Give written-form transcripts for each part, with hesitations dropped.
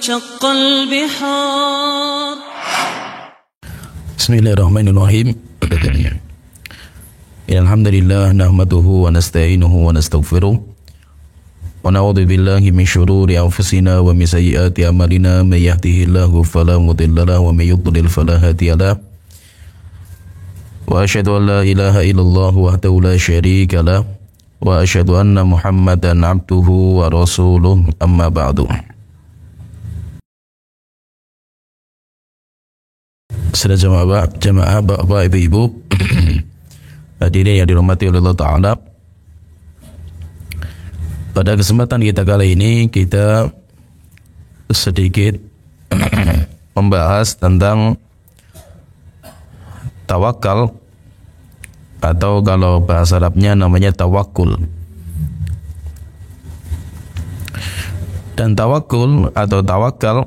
شق البحار. بسم الله الرحمن الرحيم. الحمد لله نحمده ونستعينه ونستغفره ونعوذ بالله من شرور أنفسنا ومن سيئات أعمالنا من يهده الله فلا مضل له ومن يضلل فلا هادي له وأشهد أن لا إله إلا الله وحده لا شريك له وأشهد أن محمدا عبده ورسوله أما بعد. Saudara jamaah bapak ibu hadirin yang dirahmati oleh Allah Ta'ala, pada kesempatan kita kali ini kita sedikit membahas tentang tawakal, atau kalau bahasa Arabnya namanya tawakul. Dan tawakul atau tawakal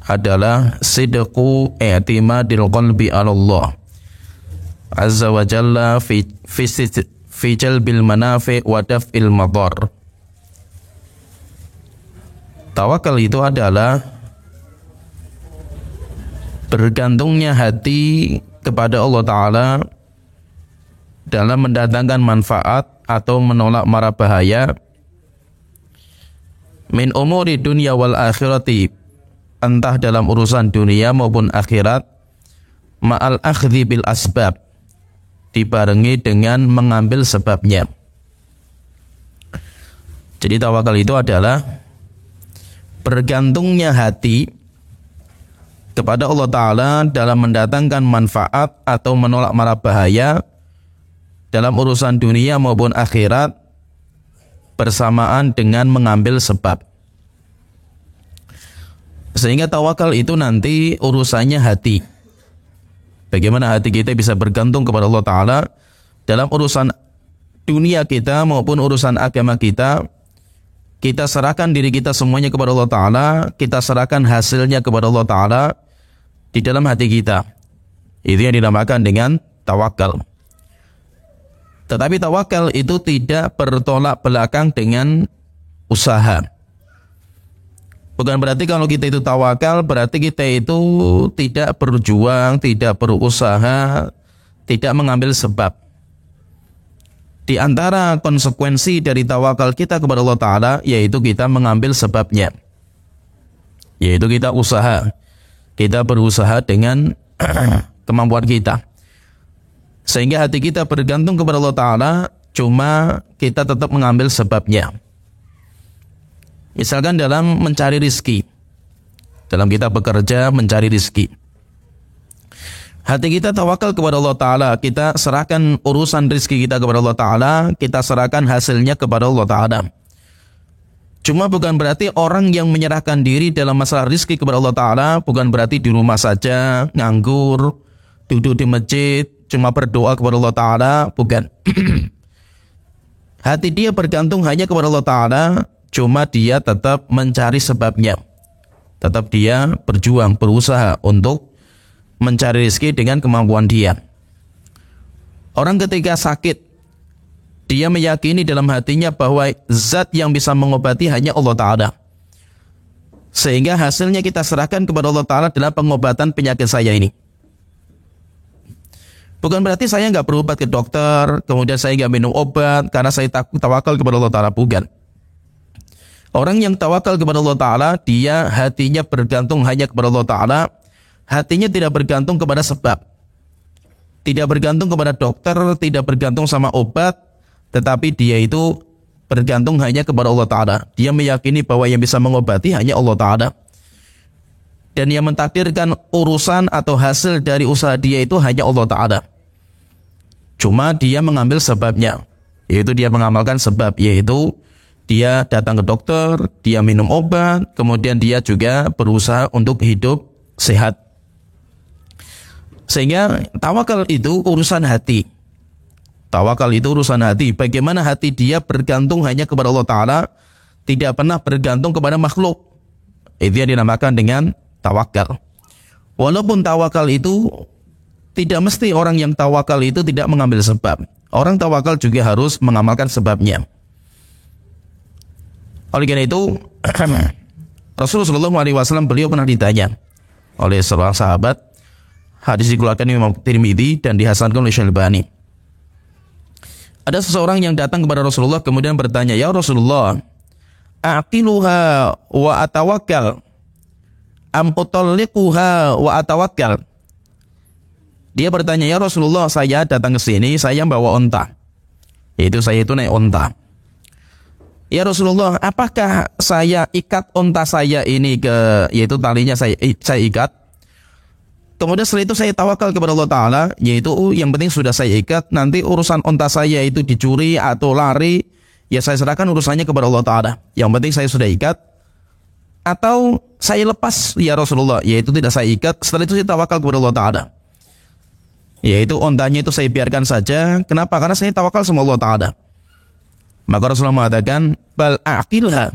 adalah sidqu i'timadil qalbi 'ala Allah azza wa jalla fi jalbil manafi' wa daf'il madar. Tawakal itu adalah bergantungnya hati kepada Allah Ta'ala dalam mendatangkan manfaat atau menolak mara bahaya min umuri dunya wal akhirati, entah dalam urusan dunia maupun akhirat, ma'al akhdhi bil asbab, dibarengi dengan mengambil sebabnya. Jadi tawakal itu adalah bergantungnya hati kepada Allah Ta'ala dalam mendatangkan manfaat atau menolak mara bahaya dalam urusan dunia maupun akhirat, bersamaan dengan mengambil sebab. Sehingga tawakal itu nanti urusannya hati. Bagaimana hati kita bisa bergantung kepada Allah Ta'ala dalam urusan dunia kita maupun urusan agama kita. Kita serahkan diri kita semuanya kepada Allah Ta'ala, kita serahkan hasilnya kepada Allah Ta'ala di dalam hati kita. Itu yang dinamakan dengan tawakal. Tetapi tawakal itu tidak bertolak belakang dengan usaha. Bukan berarti kalau kita itu tawakal berarti kita itu tidak berjuang, tidak berusaha, tidak mengambil sebab. Di antara konsekuensi dari tawakal kita kepada Allah Ta'ala yaitu kita mengambil sebabnya, yaitu kita usaha, kita berusaha dengan kemampuan kita, sehingga hati kita bergantung kepada Allah Ta'ala, cuma kita tetap mengambil sebabnya. Misalkan dalam mencari rizki, dalam kita bekerja mencari rizki, hati kita tawakal kepada Allah Ta'ala, kita serahkan urusan rizki kita kepada Allah Ta'ala, kita serahkan hasilnya kepada Allah Ta'ala. Cuma bukan berarti orang yang menyerahkan diri dalam masalah rizki kepada Allah Ta'ala, bukan berarti di rumah saja, nganggur, duduk di masjid, cuma berdoa kepada Allah Ta'ala, bukan. Hati dia bergantung hanya kepada Allah Ta'ala, cuma dia tetap mencari sebabnya. Tetap dia berjuang, berusaha untuk mencari rezeki dengan kemampuan dia. Orang ketika sakit, dia meyakini dalam hatinya bahwa zat yang bisa mengobati hanya Allah Ta'ala. Sehingga hasilnya kita serahkan kepada Allah Ta'ala dalam pengobatan penyakit saya ini. Bukan berarti saya nggak berobat ke dokter, kemudian saya nggak minum obat karena saya tawakal kepada Allah Ta'ala, bukan. Orang yang tawakal kepada Allah Ta'ala, dia hatinya bergantung hanya kepada Allah Ta'ala, hatinya tidak bergantung kepada sebab, tidak bergantung kepada dokter, tidak bergantung sama obat, tetapi dia itu bergantung hanya kepada Allah Ta'ala. Dia meyakini bahwa yang bisa mengobati hanya Allah Ta'ala, dan yang mentakdirkan urusan atau hasil dari usaha dia itu hanya Allah Ta'ala. Cuma dia mengambil sebabnya, yaitu dia mengamalkan sebab, yaitu dia datang ke dokter, dia minum obat, kemudian dia juga berusaha untuk hidup sehat. Sehingga tawakal itu urusan hati. Tawakal itu urusan hati. Bagaimana hati dia bergantung hanya kepada Allah Ta'ala, tidak pernah bergantung kepada makhluk. Itu yang dinamakan dengan tawakal. Walaupun tawakal itu tidak mesti orang yang tawakal itu tidak mengambil sebab. Orang tawakal juga harus mengamalkan sebabnya. Oleh karena itu, Rasulullah SAW beliau pernah ditanya oleh seorang sahabat, hadis dikeluarkan Imam Tirmidzi dan dihasankan oleh Syalbani. Ada seseorang yang datang kepada Rasulullah kemudian bertanya, "Ya Rasulullah, aqiluha wa atawakkal am utalliquha wa atawakkal?" Dia bertanya, "Ya Rasulullah, saya datang ke sini, saya bawa onta. Yaitu saya itu naik onta. Ya Rasulullah, apakah saya ikat onta saya ini yaitu talinya saya ikat. Kemudian setelah itu saya tawakal kepada Allah Ta'ala, yaitu yang penting sudah saya ikat, nanti urusan onta saya itu dicuri atau lari, ya saya serahkan urusannya kepada Allah Ta'ala. Yang penting saya sudah ikat, atau saya lepas ya Rasulullah, yaitu tidak saya ikat, setelah itu saya tawakal kepada Allah Ta'ala. Yaitu ontanya itu saya biarkan saja. Kenapa? Karena saya tawakal sama Allah Ta'ala. Maka Rasulullah mengatakan, bal aqilha,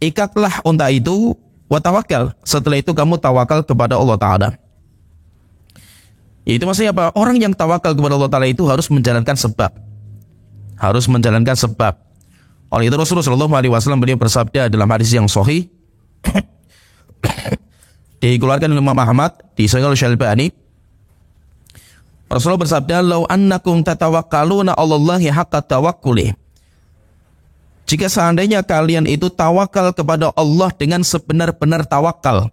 ikatlah unta itu, wa tawakkal, setelah itu kamu tawakal kepada Allah Ta'ala. Itu maksudnya apa? Orang yang tawakal kepada Allah Ta'ala itu harus menjalankan sebab. Harus menjalankan sebab. Oleh itu Rasulullah SAW beliau bersabda dalam hadis yang sahih, dikeluarkan oleh Imam Ahmad, disahihkan oleh Syalbani, Rasulullah bersabda, "Lau annakum tatawakkaluna 'alallahi haqqa tawakkuli." Jika seandainya kalian itu tawakal kepada Allah dengan sebenar-benar tawakal,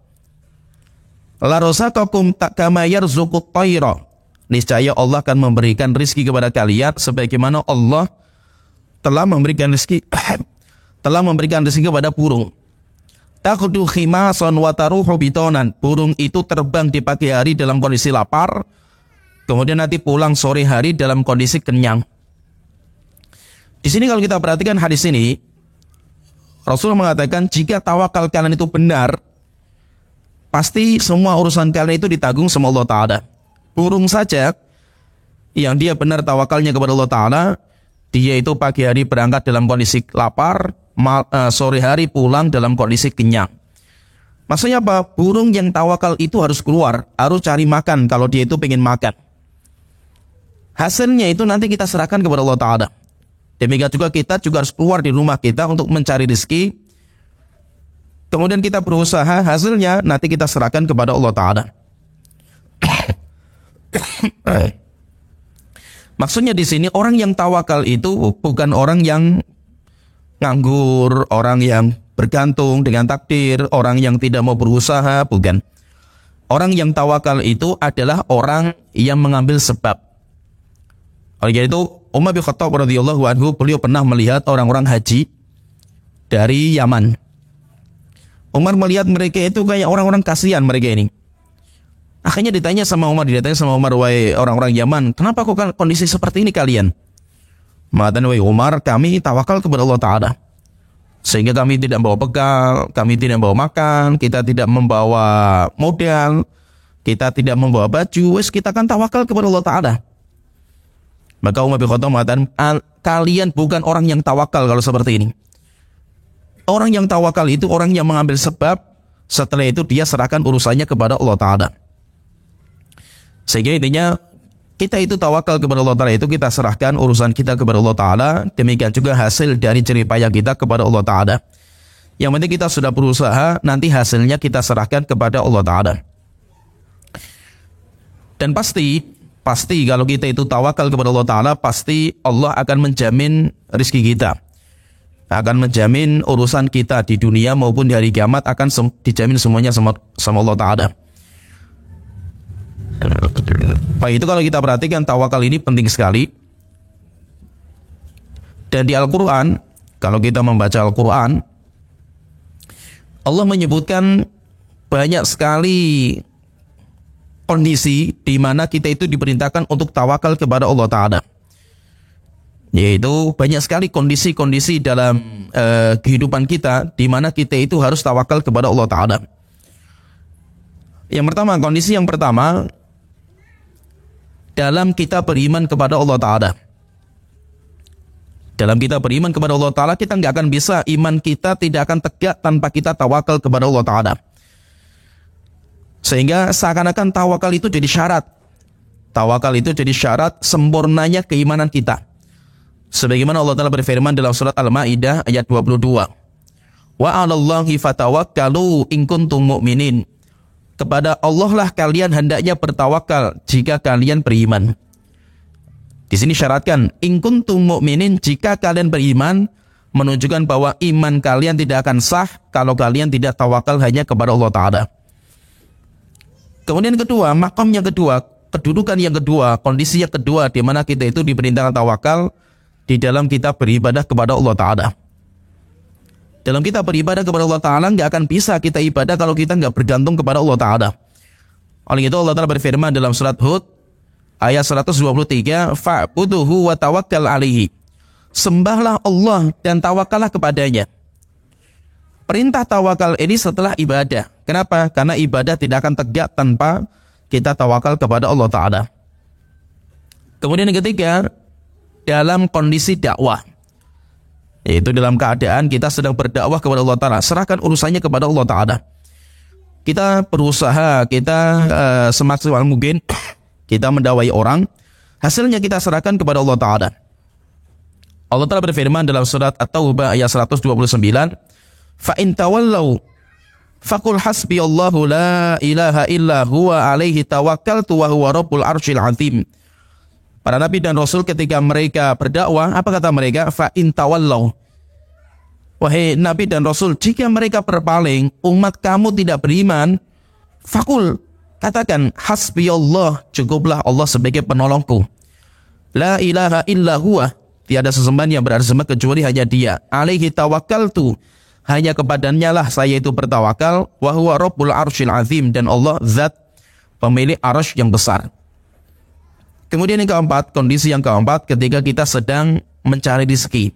la razaqakum kama yarzuqut tayra. Niscaya Allah akan memberikan rizki kepada kalian sebagaimana Allah telah memberikan rizki kepada burung. Takhdu khimasan wa taruhu bitonan. Burung itu terbang di pagi hari dalam kondisi lapar, kemudian nanti pulang sore hari dalam kondisi kenyang. Di sini kalau kita perhatikan hadis ini, Rasulullah mengatakan jika tawakal kalian itu benar, pasti semua urusan kalian itu ditanggung sama Allah Ta'ala. Burung saja yang dia benar tawakalnya kepada Allah Ta'ala, dia itu pagi hari berangkat dalam kondisi lapar, sore hari pulang dalam kondisi kenyang. Maksudnya apa? Burung yang tawakal itu harus keluar, harus cari makan kalau dia itu pengen makan. Hasilnya itu nanti kita serahkan kepada Allah Ta'ala. Demikian juga kita juga harus keluar di rumah kita untuk mencari rezeki. Kemudian kita berusaha, hasilnya nanti kita serahkan kepada Allah Ta'ala. Maksudnya di sini orang yang tawakal itu bukan orang yang nganggur, orang yang bergantung dengan takdir, orang yang tidak mau berusaha, bukan. Orang yang tawakal itu adalah orang yang mengambil sebab. Oleh karena itu Umar bin Khattab radhiyallahu anhu, beliau pernah melihat orang-orang haji dari Yaman. Umar melihat mereka itu kayak orang-orang kasihan mereka ini. Akhirnya ditanya sama Umar, wahai orang-orang Yaman, kenapa kok kondisi seperti ini kalian? Mengatakan, wahai Umar, kami tawakal kepada Allah Ta'ala, sehingga kami tidak membawa bekal, kami tidak membawa makan, kita tidak membawa modal, kita tidak membawa baju, kita kan tawakal kepada Allah Ta'ala. Maka Umar bin Khattab mengatakan, kalian bukan orang yang tawakal kalau seperti ini. Orang yang tawakal itu orang yang mengambil sebab, setelah itu dia serahkan urusannya kepada Allah Ta'ala. Sehingga intinya kita itu tawakal kepada Allah Ta'ala itu kita serahkan urusan kita kepada Allah Ta'ala. Demikian juga hasil dari jerih payah kita kepada Allah Ta'ala. Yang penting kita sudah berusaha, nanti hasilnya kita serahkan kepada Allah Ta'ala. Dan pasti kalau kita itu tawakal kepada Allah Ta'ala, pasti Allah akan menjamin rezeki kita, akan menjamin urusan kita di dunia maupun di hari kiamat, akan dijamin semuanya sama Allah Ta'ala. Baik, itu kalau kita perhatikan tawakal ini penting sekali. Dan di Al-Quran, kalau kita membaca Al-Quran, Allah menyebutkan banyak sekali kondisi di mana kita itu diperintahkan untuk tawakal kepada Allah Ta'ala. Yaitu banyak sekali kondisi-kondisi dalam kehidupan kita di mana kita itu harus tawakal kepada Allah Ta'ala. Kondisi yang pertama, dalam kita beriman kepada Allah Ta'ala. Dalam kita beriman kepada Allah Ta'ala, kita nggak akan bisa, iman kita tidak akan tegak tanpa kita tawakal kepada Allah Ta'ala. Sehingga seakan-akan tawakal itu jadi syarat. Tawakal itu jadi syarat sempurnanya keimanan kita. Sebagaimana Allah Ta'ala berfirman dalam surat Al-Ma'idah ayat 22. Wa 'alallahi fatawakkalu in kuntum mu'minin. Kepada Allah lah kalian hendaknya bertawakal jika kalian beriman. Di sini syaratkan in kuntum mu'minin, jika kalian beriman, menunjukkan bahwa iman kalian tidak akan sah kalau kalian tidak tawakal hanya kepada Allah Ta'ala. Kemudian kedua, makom yang kedua, kedudukan yang kedua, kondisi yang kedua di mana kita itu diperintahkan tawakal di dalam kita beribadah kepada Allah Ta'ala. Dalam kita beribadah kepada Allah Ta'ala nggak akan bisa kita ibadah kalau kita nggak bergantung kepada Allah Ta'ala. Oleh itu Allah Ta'ala berfirman dalam surat Hud ayat 123, fa'buduhu wa tawakkal alaihi. Sembahlah Allah dan tawakallah kepadanya. Perintah tawakal ini setelah ibadah. Kenapa? Karena ibadah tidak akan tegak tanpa kita tawakal kepada Allah Ta'ala. Kemudian yang ketiga, dalam kondisi dakwah, yaitu dalam keadaan kita sedang berdakwah kepada Allah Ta'ala, serahkan urusannya kepada Allah Ta'ala. Kita berusaha, kita semaksimal mungkin kita mendakwai orang, hasilnya kita serahkan kepada Allah Ta'ala. Allah Ta'ala berfirman dalam surat At-Taubah ayat 129, fa in tawallau faqul hasbiyallahu la ilaha illa huwa alaihi tawakkaltu wa huwa rabbul arsyil azim. Para nabi dan rasul ketika mereka berdakwah, apa kata mereka? Fa in tawallau, wahai nabi dan rasul, jika mereka berpaling, umat kamu tidak beriman, faqul, katakan, hasbiyallah, cukuplah Allah sebagai penolongku. La ilaha illa huwa, tiada sesembahan yang berhak disembah kecuali hanya Dia. Alaihi tawakkaltu, hanya kepadanya lah saya itu bertawakal. Wa huwa rabbul arsyil azim, dan Allah zat pemilik arsy yang besar. Kemudian yang keempat, kondisi yang keempat, ketika kita sedang mencari rezeki.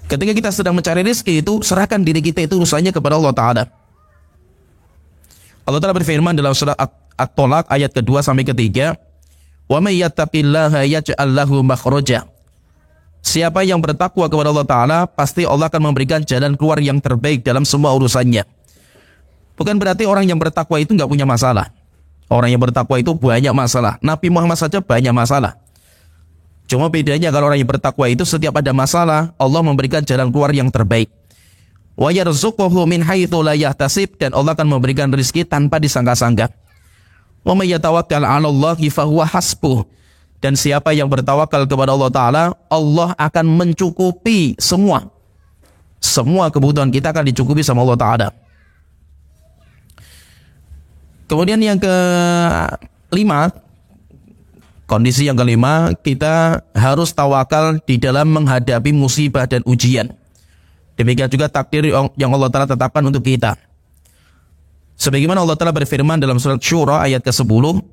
Ketika kita sedang mencari rezeki itu, serahkan diri kita itu urusannya kepada Allah Ta'ala. Allah Ta'ala berfirman dalam surat At-Tolak ayat kedua sampai ketiga, wa may yattaqillaha yaj'al lahu makhraja. Siapa yang bertakwa kepada Allah Ta'ala, pasti Allah akan memberikan jalan keluar yang terbaik dalam semua urusannya. Bukan berarti orang yang bertakwa itu nggak punya masalah. Orang yang bertakwa itu banyak masalah. Nabi Muhammad saja banyak masalah. Cuma bedanya kalau orang yang bertakwa itu setiap ada masalah, Allah memberikan jalan keluar yang terbaik. Wa yarzuquhu min haitsu la yahtasib, dan Allah akan memberikan rezeki tanpa disangka-sangka. Wa may yatawakkal 'alallahi fahuwa hasbuh. Dan siapa yang bertawakal kepada Allah Ta'ala, Allah akan mencukupi semua. Semua kebutuhan kita akan dicukupi sama Allah Ta'ala. Kemudian yang kelima, kondisi yang kelima, kita harus tawakal di dalam menghadapi musibah dan ujian. Demikian juga takdir yang Allah Ta'ala tetapkan untuk kita. Sebagaimana Allah Ta'ala berfirman dalam surat Syura ayat ke-10,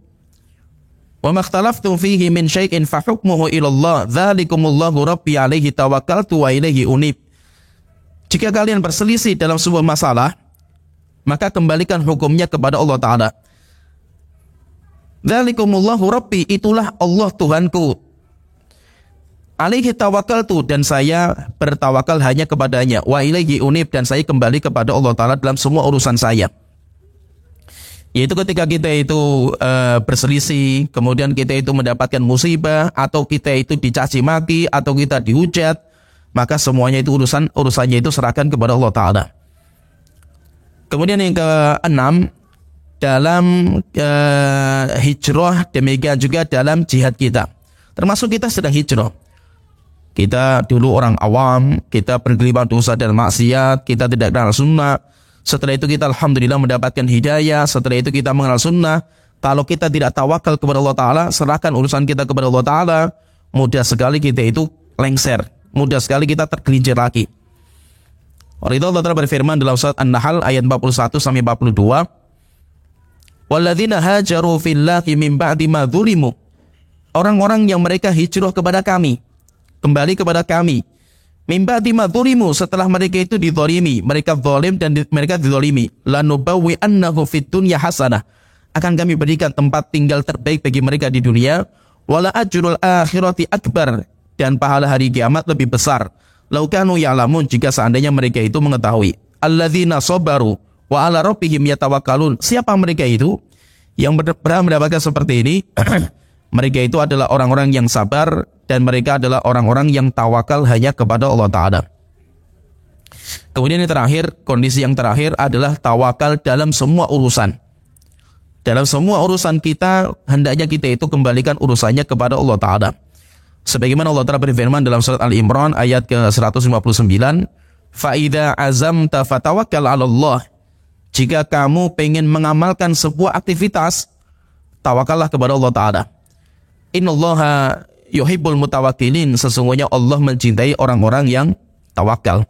wa makhtalaftum fihi min syai'in fa hukmuhu ila Allah, dzalikumullahu rabbi alaihi tawakkaltu wa ilaihi unib. Jika kalian berselisih dalam sebuah masalah, maka kembalikan hukumnya kepada Allah Ta'ala. Dzalikumullahu rabbi, itulah Allah Tuhanku. Alaihi tawakkaltu, dan saya bertawakal hanya kepadanya. Wa ilaihi unib, dan saya kembali kepada Allah Ta'ala dalam semua urusan saya. Yaitu ketika kita itu berselisih, kemudian kita itu mendapatkan musibah, atau kita itu dicaci maki, atau kita dihujat, maka semuanya itu urusannya itu serahkan kepada Allah Ta'ala. Kemudian yang keenam, dalam hijrah, demikian juga dalam jihad kita. Termasuk kita sedang hijrah. Kita dulu orang awam, kita bergelimang dosa dan maksiat, kita tidak kenal sunnah. Setelah itu kita alhamdulillah mendapatkan hidayah. Setelah itu kita mengenal sunnah. Kalau kita tidak tawakal kepada Allah Ta'ala, serahkan urusan kita kepada Allah Ta'ala, mudah sekali kita itu lengser, mudah sekali kita tergelincir lagi. Oleh itu Allah Ta'ala berfirman dalam surat An-Nahl ayat 41 sampai 42, walladzina hajaru fillahi min ba'di ma dzulimu, orang-orang yang mereka hijrah kepada kami, kembali kepada kami, min ba'di ma dzulimu, setelah mereka itu dizalimi, mereka zalim dan mereka dizalimi, lanubawwi annahu fid dunya hasanah, akan kami berikan tempat tinggal terbaik bagi mereka di dunia, wala ajrul akhirati akbar, dan pahala hari kiamat lebih besar. Lau kanu ya'lamun, jika seandainya mereka itu mengetahui. Alladzina sabaru wa ala rabbihim yatawakkalun, siapa mereka itu yang berhak mendapatkan seperti ini? Mereka itu adalah orang-orang yang sabar, dan mereka adalah orang-orang yang tawakal hanya kepada Allah Ta'ala. Kemudian yang terakhir, kondisi yang terakhir adalah tawakal dalam semua urusan. Dalam semua urusan kita, hendaknya kita itu kembalikan urusannya kepada Allah Ta'ala. Sebagaimana Allah Ta'ala berfirman dalam surat Al-Imran ayat ke-159, فَإِذَا عَزَمْتَ فَتَوَكَّلْ عَلَى اللَّهِ. Jika kamu pengen mengamalkan sebuah aktivitas, tawakallah kepada Allah Ta'ala. Innallaha yuhibbul mutawakkilin. Sesungguhnya Allah mencintai orang-orang yang tawakal.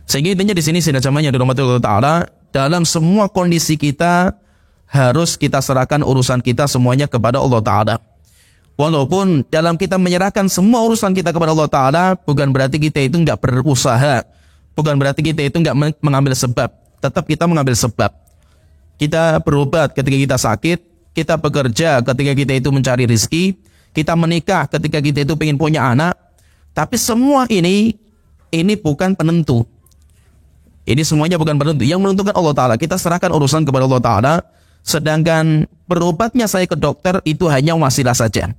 Sehingga intinya di sini sinajamanya dirahmati Allah Ta'ala, dalam semua kondisi kita harus kita serahkan urusan kita semuanya kepada Allah Ta'ala. Walaupun dalam kita menyerahkan semua urusan kita kepada Allah Ta'ala, bukan berarti kita itu nggak berusaha, bukan berarti kita itu nggak mengambil sebab. Tetap kita mengambil sebab. Kita berobat ketika kita sakit, kita bekerja ketika kita itu mencari rezeki, kita menikah ketika kita itu ingin punya anak. Tapi semua ini bukan penentu. Ini semuanya bukan penentu. Yang menentukan Allah Ta'ala. Kita serahkan urusan kepada Allah Ta'ala. Sedangkan berobatnya saya ke dokter itu hanya wasilah saja.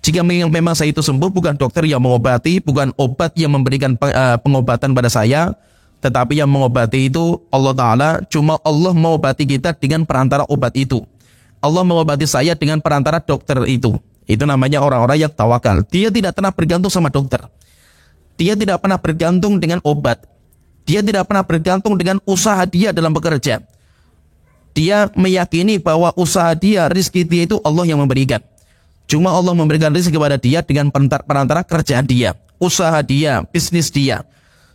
Jika memang saya itu sembuh, bukan dokter yang mengobati, bukan obat yang memberikan pengobatan pada saya, tetapi yang mengobati itu Allah Ta'ala. Cuma Allah mengobati kita dengan perantara obat itu. Allah mengobati saya dengan perantara dokter itu. Itu namanya orang-orang yang tawakal. Dia tidak pernah bergantung sama dokter. Dia tidak pernah bergantung dengan obat. Dia tidak pernah bergantung dengan usaha dia dalam bekerja. Dia meyakini bahwa usaha dia, rezeki dia itu Allah yang memberikan. Cuma Allah memberikan rezeki kepada dia dengan perantara kerjaan dia, usaha dia, bisnis dia.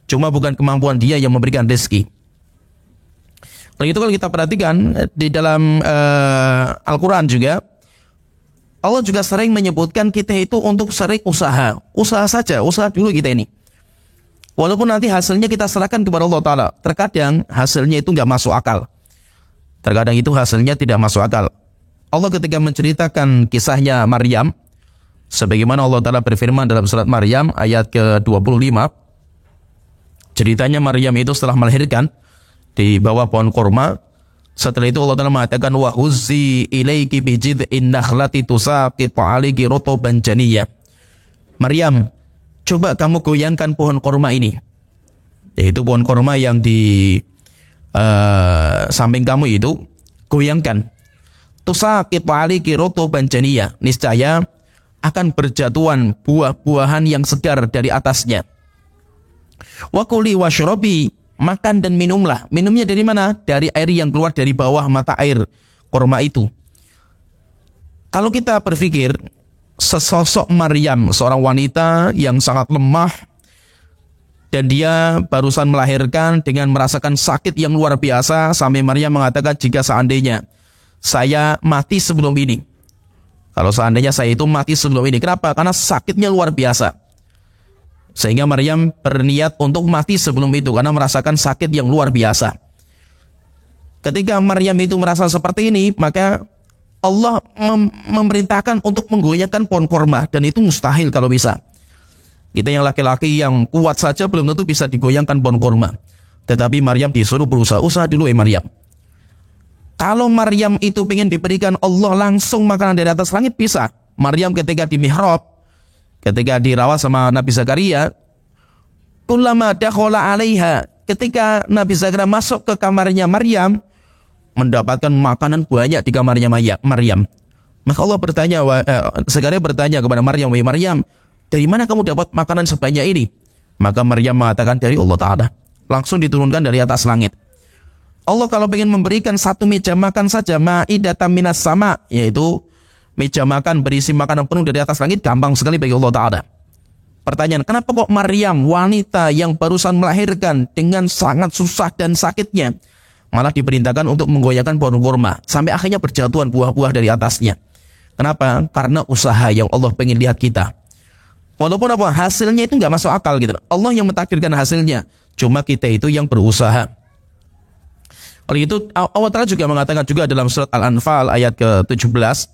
Cuma bukan kemampuan dia yang memberikan rezeki. Lalu itu kalau kita perhatikan di dalam Al-Quran juga, Allah juga sering menyebutkan kita itu untuk sering usaha. Usaha saja, usaha dulu kita ini. Walaupun nanti hasilnya kita serahkan kepada Allah Ta'ala. Terkadang hasilnya itu nggak masuk akal. Terkadang itu hasilnya tidak masuk akal. Allah ketika menceritakan kisahnya Maryam, sebagaimana Allah Ta'ala berfirman dalam surat Maryam ayat ke-25, ceritanya Maryam itu setelah melahirkan di bawah pohon kurma. Setelah itu Allah Ta'ala mengatakan, وَهُزِّي إِلَيْكِ بِجِذْءِ النَّخْلَةِ تُسَاقِطُ عَلَيْكِ رُطُبًا جَنِيًّا. Maryam, coba kamu goyangkan pohon kurma ini. Yaitu pohon kurma yang di samping kamu itu, goyangkan. Tusaqitu 'alaiki rutuban janiyya. Niscaya akan berjatuhan buah-buahan yang segar dari atasnya. Wa kuli washrabi, makan dan minumlah. Minumnya dari mana? Dari air yang keluar dari bawah mata air kurma itu. Kalau kita berpikir sesosok Maryam, seorang wanita yang sangat lemah, dan dia barusan melahirkan dengan merasakan sakit yang luar biasa, sampai Maryam mengatakan, jika seandainya saya mati sebelum ini, kalau seandainya saya itu mati sebelum ini. Kenapa? Karena sakitnya luar biasa, sehingga Maryam berniat untuk mati sebelum itu, karena merasakan sakit yang luar biasa. Ketika Maryam itu merasa seperti ini, maka Allah memerintahkan untuk menggoyangkan pohon kurma, dan itu mustahil kalau bisa. Kita yang laki-laki yang kuat saja belum tentu bisa digoyangkan pohon kurma. Tetapi Maryam disuruh berusaha. Usaha dulu Maryam. Kalau Maryam itu ingin diberikan Allah langsung makanan dari atas langit, bisa. Maryam ketika di mihrab, ketika dirawat sama Nabi Zakaria, kullama dakhala 'alaiha, ketika Nabi Zakaria masuk ke kamarnya Maryam, mendapatkan makanan banyak di kamarnya Maryam. Maka Allah bertanya, Zakaria bertanya kepada Maryam, wahai Maryam, dari mana kamu dapat makanan sebanyak ini? Maka Maryam mengatakan, dari Allah Ta'ala. Langsung diturunkan dari atas langit. Allah kalau ingin memberikan satu meja makan saja, ma'idatan minas sama, yaitu meja makan berisi makanan penuh dari atas langit, gampang sekali bagi Allah Ta'ala. Pertanyaan, kenapa kok Maryam, wanita yang barusan melahirkan dengan sangat susah dan sakitnya, malah diperintahkan untuk menggoyangkan pohon kurma, sampai akhirnya berjatuhan buah-buah dari atasnya? Kenapa? Karena usaha yang Allah pengen lihat kita. Walaupun apa hasilnya itu nggak masuk akal gitu. Allah yang mentakdirkan hasilnya, cuma kita itu yang berusaha. Oleh itu Allah Ta'ala juga mengatakan juga dalam surat Al-Anfal ayat ke-17,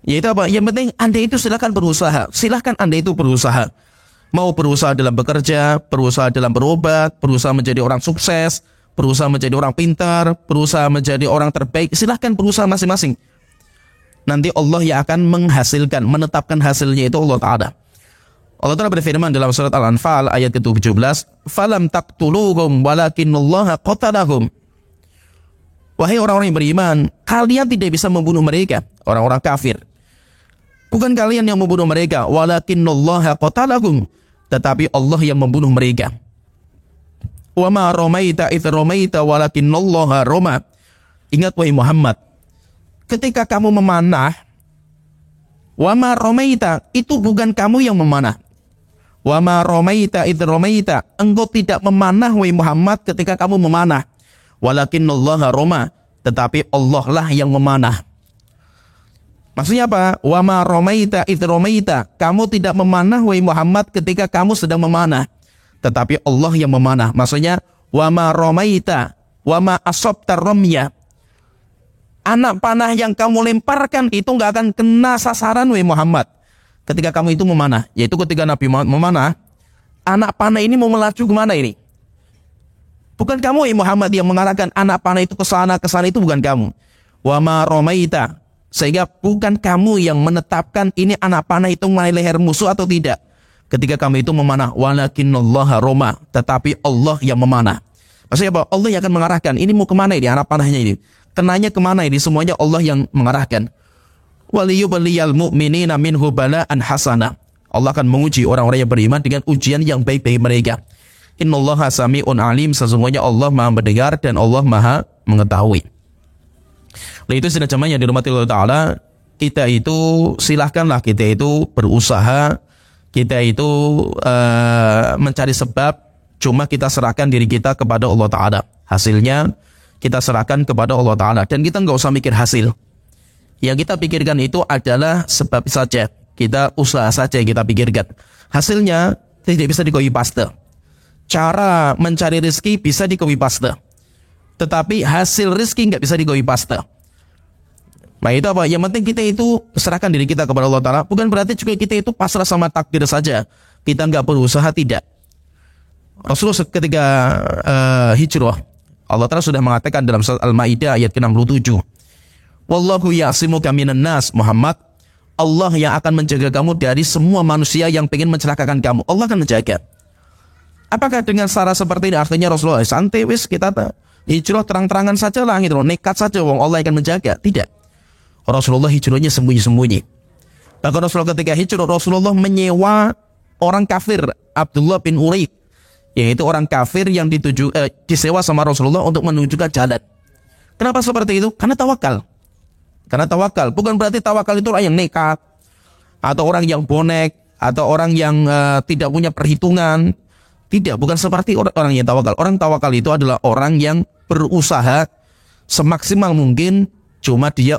yaitu apa? Yang penting Anda itu silakan berusaha. Silakan Anda itu berusaha. Mau berusaha dalam bekerja, berusaha dalam berobat, berusaha menjadi orang sukses, berusaha menjadi orang pintar, berusaha menjadi orang terbaik. Silakan berusaha masing-masing. Nanti Allah yang akan menghasilkan, menetapkan hasilnya itu Allah Ta'ala. Allah Ta'ala berfirman dalam surat Al-Anfal ayat ke-17, "Falam taqtuluhum walakinallaha qatalahum." Wahai orang-orang yang beriman, kalian tidak bisa membunuh mereka, orang-orang kafir. Bukan kalian yang membunuh mereka, walakinallaha qatalahum, tetapi Allah yang membunuh mereka. Wa ma ramaita idz ramaita walakinallaha rama. Ingat wahai Muhammad, ketika kamu memanah, wa ma ramaita, itu bukan kamu yang memanah. Wa ma ramaita idz ramaita, engkau tidak memanah wahai Muhammad ketika kamu memanah. Walakinallaha rama, tetapi Allah lah yang memanah. Maksudnya apa? Wa ma ramaita idz ramaita, kamu tidak memanah wahai Muhammad ketika kamu sedang memanah, tetapi Allah yang memanah. Maksudnya wa ma ramaita wa ma asabta ramya, anak panah yang kamu lemparkan itu enggak akan kena sasaran wahai Muhammad ketika kamu itu memanah. Yaitu ketika Nabi Muhammad memanah, anak panah ini mau melaju kemana ini? Bukan kamu wahai Muhammad yang mengarahkan anak panah itu ke sana itu bukan kamu. Wa ma ramaita, sehingga bukan kamu yang menetapkan ini anak panah itu mengenai leher musuh atau tidak ketika kamu itu memanah. Walakinallaha rama, tetapi Allah yang memanah. Maksudnya apa? Allah yang akan mengarahkan ini mau kemana ini anak panahnya ini, kenanya kemana ini, semuanya Allah yang mengarahkan. Waliyubliyal mu'minina minhu bala'an hasana, Allah akan menguji orang-orang yang beriman dengan ujian yang baik bagi mereka. Innallaha sami'un alim, sesungguhnya Allah Maha mendengar dan Allah Maha mengetahui. Oleh itu sudah jemaah yang dirahmati Allah Ta'ala, kita itu silahkanlah kita itu berusaha, kita itu mencari sebab, cuma kita serahkan diri kita kepada Allah Ta'ala. Hasilnya kita serahkan kepada Allah Ta'ala, dan kita nggak usah mikir hasil. Yang kita pikirkan itu adalah sebab saja, kita usaha saja yang kita pikirkan. Hasilnya tidak bisa di copy paste. Cara mencari rezeki bisa di copy paste, tetapi hasil rezeki nggak bisa di copy paste. Nah itu apa? Yang penting kita itu serahkan diri kita kepada Allah Ta'ala. Bukan berarti juga kita itu pasrah sama takdir saja, kita nggak berusaha, tidak. Rasulullah ketika hijrah, Allah Ta'ala sudah mengatakan dalam surat Al-Ma'idah ayat ke-67, Wallahu ya'simuka minan nas, Muhammad, Allah yang akan menjaga kamu dari semua manusia yang ingin mencelakakan kamu. Allah akan menjaga. Apakah dengan cara seperti ini artinya Rasulullah santai wis kita hijrah terang-terangan saja lah gitu, nekat saja wong Allah akan menjaga? Tidak. Rasulullah hijrahnya sembunyi-sembunyi. Bahkan Rasulullah ketika hijrah, Rasulullah menyewa orang kafir, Abdullah bin Uraik, yaitu orang kafir yang disewa sama Rasulullah untuk menunjukkan jalan. Kenapa seperti itu? Karena tawakal. Karena tawakal, bukan berarti tawakal itu orang yang nekat, atau orang yang bonek, atau orang yang tidak punya perhitungan. Tidak, bukan seperti orang yang tawakal. Orang tawakal itu adalah orang yang berusaha semaksimal mungkin, cuma dia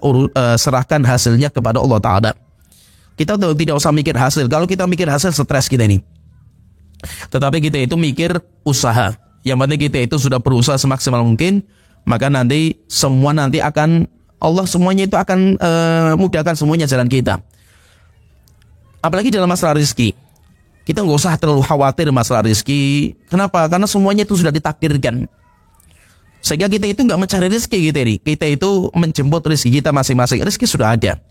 serahkan hasilnya kepada Allah Ta'ala. Kita tidak usah mikir hasil. Kalau kita mikir hasil, stres kita ini. Tetapi kita itu mikir usaha. Yang penting kita itu sudah berusaha semaksimal mungkin, maka nanti semua nanti akan Allah semuanya itu akan mudahkan semuanya jalan kita. Apalagi dalam masalah rezeki, kita nggak usah terlalu khawatir masalah rezeki. Kenapa? Karena semuanya itu sudah ditakdirkan. Sehingga kita itu nggak mencari rezeki kita ini. Kita itu menjemput rezeki kita masing-masing. Rezeki sudah ada.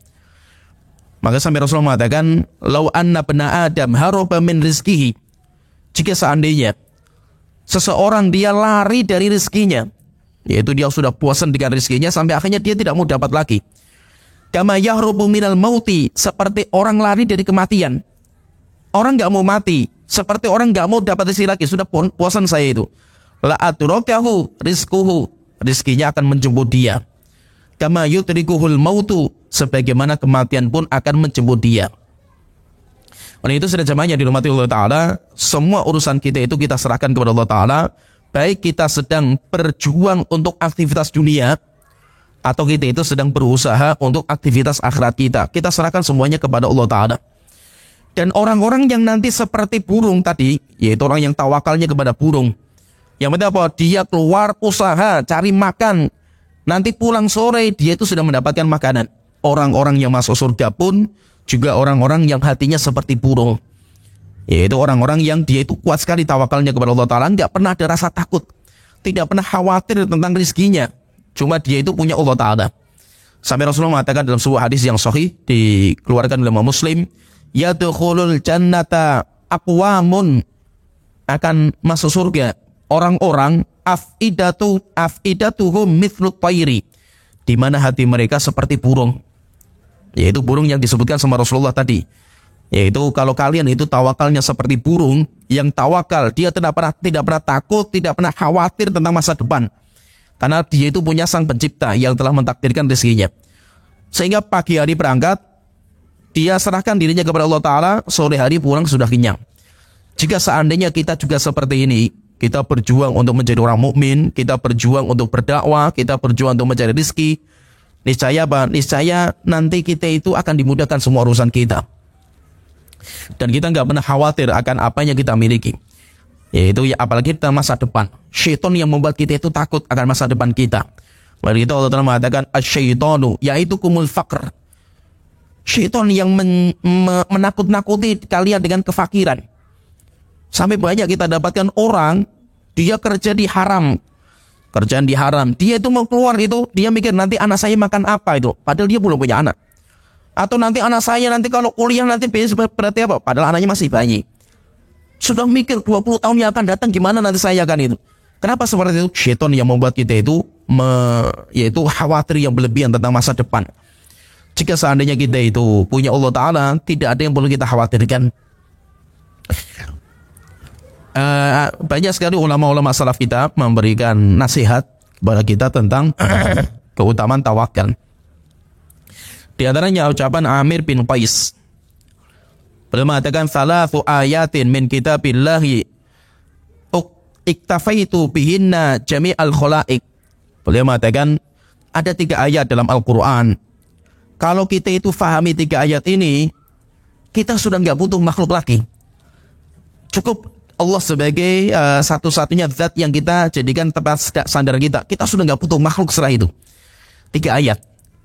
Maka sampai Rasulullah mengatakan, "Lau anna bna Adam haraba min rizkihi." Jika seandainya seseorang dia lari dari rezekinya, yaitu dia sudah bosan dengan rezekinya sampai akhirnya dia tidak mau dapat lagi. Kama yahrubu minal mauti, seperti orang lari dari kematian. Orang nggak mau mati, seperti orang nggak mau dapat rezeki lagi, sudah bosan saya itu. La atrakahu rizquhu, rezekinya akan menjemput dia. Kama yutrikuhul mautu, sebagaimana kematian pun akan menjemput dia. Oleh itu sudah jemaahnya dirahmati Allah Ta'ala, semua urusan kita itu kita serahkan kepada Allah Ta'ala. Baik kita sedang berjuang untuk aktivitas dunia, atau kita itu sedang berusaha untuk aktivitas akhirat kita, kita serahkan semuanya kepada Allah Ta'ala. Dan orang-orang yang nanti seperti burung tadi, yaitu orang yang tawakalnya kepada burung, yang penting apa? Dia keluar usaha, cari makan, nanti pulang sore dia itu sudah mendapatkan makanan. Orang-orang yang masuk surga pun juga orang-orang yang hatinya seperti burung, yaitu orang-orang yang dia itu kuat sekali tawakalnya kepada Allah Ta'ala, nggak pernah ada rasa takut, tidak pernah khawatir tentang rezekinya, cuma dia itu punya Allah Ta'ala. Sampai Rasulullah mengatakan dalam sebuah hadis yang sahih dikeluarkan oleh Muslim, yadkhulul jannata aqwamun akan masuk surga orang-orang afidatuhum mithlut tayri, di mana hati mereka seperti burung, yaitu burung yang disebutkan sama Rasulullah tadi, yaitu kalau kalian itu tawakalnya seperti burung yang tawakal, dia tidak pernah takut, tidak pernah khawatir tentang masa depan, karena dia itu punya sang pencipta yang telah mentakdirkan rezekinya, sehingga pagi hari berangkat dia serahkan dirinya kepada Allah Ta'ala, sore hari pulang sudah kenyang. Jika seandainya kita juga seperti ini, kita berjuang untuk menjadi orang mukmin, kita berjuang untuk berdakwah, kita berjuang untuk mencari rezeki, niscaya nanti kita itu akan dimudahkan semua urusan kita. Dan kita nggak pernah khawatir akan apa yang kita miliki. Yaitu ya, apalagi kita masa depan. Syaitan yang membuat kita itu takut akan masa depan kita. Mari kita Allah Ta'ala mengatakan asyaitonu, yaitu kumul faqr. Syaitan yang menakut-nakuti kalian dengan kefakiran. Sampai banyak kita dapatkan orang, dia kerja di haram. Kerjaan di haram. Dia itu mau keluar itu, dia mikir nanti anak saya makan apa itu. Padahal dia belum punya anak. Atau nanti anak saya nanti kalau kuliah nanti berarti apa? Padahal anaknya masih bayi. Sudah mikir 20 tahun yang akan datang gimana nanti saya akan itu. Kenapa seperti itu? Syaitan yang membuat kita itu yaitu khawatir yang berlebihan tentang masa depan. Jika seandainya kita itu punya Allah Ta'ala, tidak ada yang perlu kita khawatirkan. Banyak sekali ulama-ulama salaf kita memberikan nasihat kepada kita tentang keutamaan tawakal. Di antaranya ucapan Amir bin Qais. Beliau mengatakan salathu ayatin min kitabillahi iktafaitu bihinna jami'al khalaik. Beliau mengatakan ada 3 ayat dalam Al-Quran. Kalau kita itu fahami 3 ayat ini, kita sudah nggak butuh makhluk lagi. Cukup Allah sebagai satu-satunya zat yang kita jadikan tempat sandaran kita. Kita sudah nggak butuh makhluk setelah itu. 3 ayat.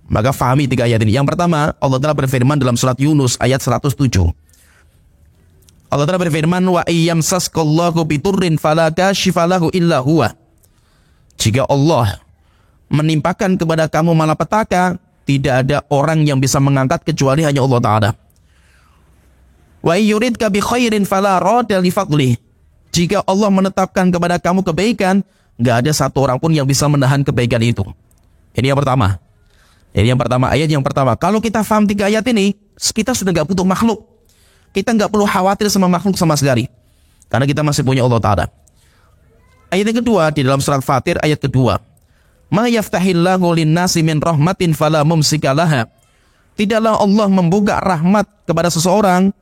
Maka fahami 3 ayat ini. Yang pertama, Allah Ta'ala berfirman dalam surat Yunus ayat 107. Allah Ta'ala berfirman, wa iyyamsaskallahu biturrin fala kashifalahu illa huwa. Jika Allah menimpakan kepada kamu malapetaka, tidak ada orang yang bisa mengangkat kecuali hanya Allah Ta'ala. Wa yuridka bi khairin fala radda li fadlih. Jika Allah menetapkan kepada kamu kebaikan, enggak ada satu orang pun yang bisa menahan kebaikan itu. Ini yang pertama. Ayat yang pertama. Kalau kita faham 3 ayat ini, kita sudah enggak butuh makhluk. Kita enggak perlu khawatir sama makhluk sama sekali. Karena kita masih punya Allah Ta'ala. Ayat yang kedua di dalam surat Fatir ayat kedua. Ma yaftahillahu lin-nasi min rahmatin fala mumsika laha. Tidaklah Allah membuka rahmat kepada seseorang.